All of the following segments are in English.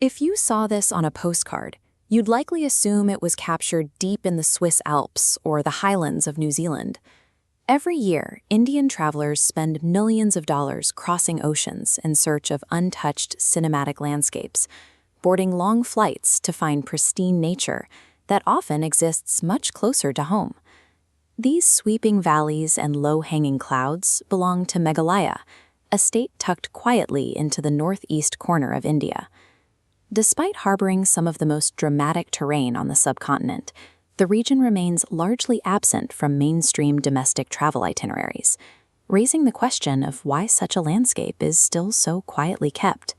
If you saw this on a postcard, you'd likely assume it was captured deep in the Swiss Alps or the highlands of New Zealand. Every year, Indian travelers spend millions of dollars crossing oceans in search of untouched cinematic landscapes, boarding long flights to find pristine nature that often exists much closer to home. These sweeping valleys and low-hanging clouds belong to Meghalaya, a state tucked quietly into the northeast corner of India. Despite harboring some of the most dramatic terrain on the subcontinent, the region remains largely absent from mainstream domestic travel itineraries, raising the question of why such a landscape is still so quietly kept.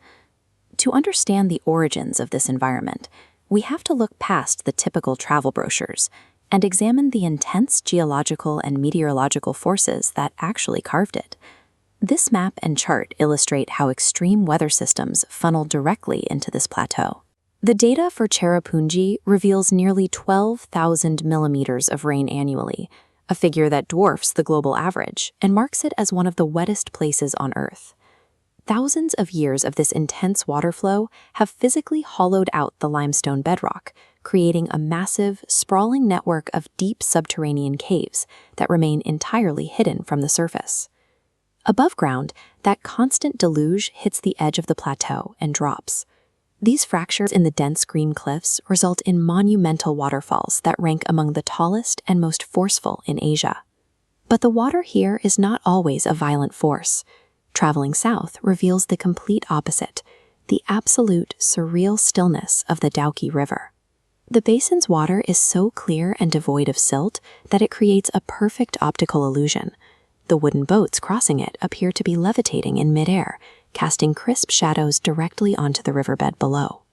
To understand the origins of this environment, we have to look past the typical travel brochures and examine the intense geological and meteorological forces that actually carved it. This map and chart illustrate how extreme weather systems funnel directly into this plateau. The data for Cherrapunji reveals nearly 12,000 millimeters of rain annually, a figure that dwarfs the global average and marks it as one of the wettest places on Earth. Thousands of years of this intense water flow have physically hollowed out the limestone bedrock, creating a massive, sprawling network of deep subterranean caves that remain entirely hidden from the surface. Above ground, that constant deluge hits the edge of the plateau and drops. These fractures in the dense green cliffs result in monumental waterfalls that rank among the tallest and most forceful in Asia. But the water here is not always a violent force. Traveling south reveals the complete opposite, the absolute, surreal stillness of the Dauki River. The basin's water is so clear and devoid of silt that it creates a perfect optical illusion. The wooden boats crossing it appear to be levitating in midair, casting crisp shadows directly onto the riverbed below.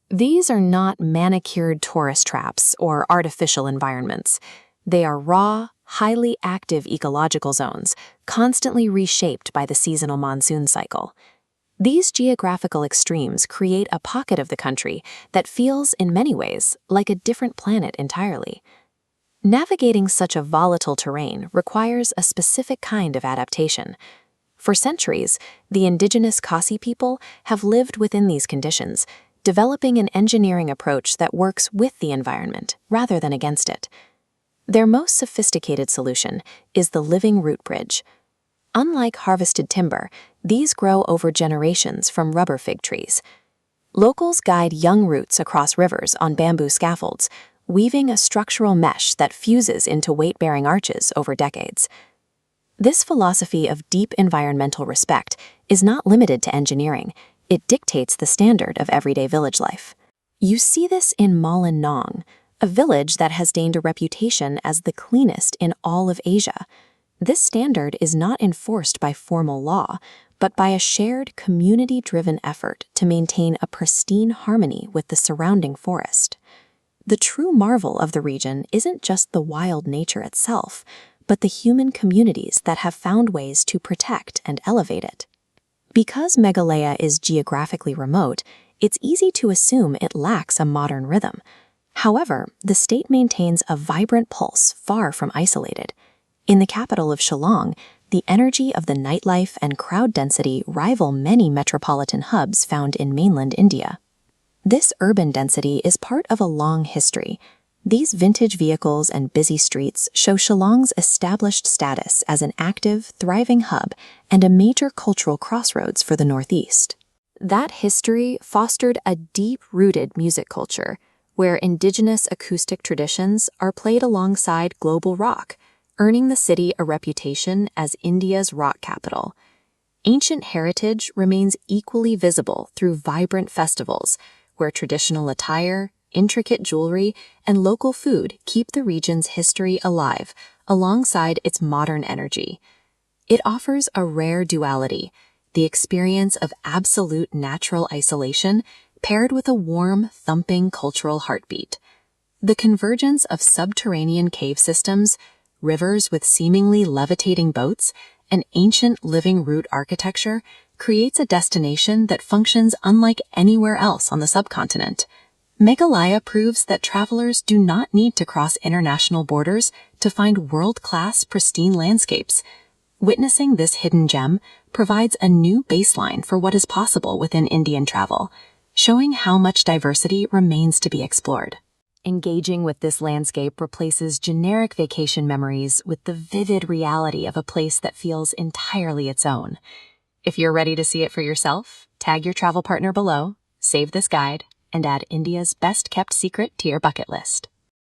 These are not manicured tourist traps or artificial environments. They are raw, highly active ecological zones, constantly reshaped by the seasonal monsoon cycle. These geographical extremes create a pocket of the country that feels, in many ways, like a different planet entirely. Navigating such a volatile terrain requires a specific kind of adaptation. For centuries, the indigenous Khasi people have lived within these conditions, developing an engineering approach that works with the environment rather than against it. Their most sophisticated solution is the living root bridge. Unlike harvested timber, these grow over generations from rubber fig trees. Locals guide young roots across rivers on bamboo scaffolds, weaving a structural mesh that fuses into weight-bearing arches over decades. This philosophy of deep environmental respect is not limited to engineering. It dictates the standard of everyday village life. You see this in Mawlin Nong, a village that has gained a reputation as the cleanest in all of Asia. This standard is not enforced by formal law, but by a shared, community-driven effort to maintain a pristine harmony with the surrounding forest. The true marvel of the region isn't just the wild nature itself, but the human communities that have found ways to protect and elevate it. Because Meghalaya is geographically remote, it's easy to assume it lacks a modern rhythm. However, the state maintains a vibrant pulse far from isolated. In the capital of Shillong, the energy of the nightlife and crowd density rival many metropolitan hubs found in mainland India. This urban density is part of a long history. These vintage vehicles and busy streets show Shillong's established status as an active, thriving hub and a major cultural crossroads for the Northeast. That history fostered a deep-rooted music culture, where indigenous acoustic traditions are played alongside global rock, earning the city a reputation as India's rock capital. Ancient heritage remains equally visible through vibrant festivals, where traditional attire, intricate jewelry, and local food keep the region's history alive alongside its modern energy. It offers a rare duality, the experience of absolute natural isolation paired with a warm, thumping cultural heartbeat. The convergence of subterranean cave systems, rivers with seemingly levitating boats, and ancient living root architecture creates a destination that functions unlike anywhere else on the subcontinent. Meghalaya proves that travelers do not need to cross international borders to find world-class, pristine landscapes. Witnessing this hidden gem provides a new baseline for what is possible within Indian travel, showing how much diversity remains to be explored. Engaging with this landscape replaces generic vacation memories with the vivid reality of a place that feels entirely its own. If you're ready to see it for yourself, tag your travel partner below, save this guide, and add India's best-kept secret to your bucket list.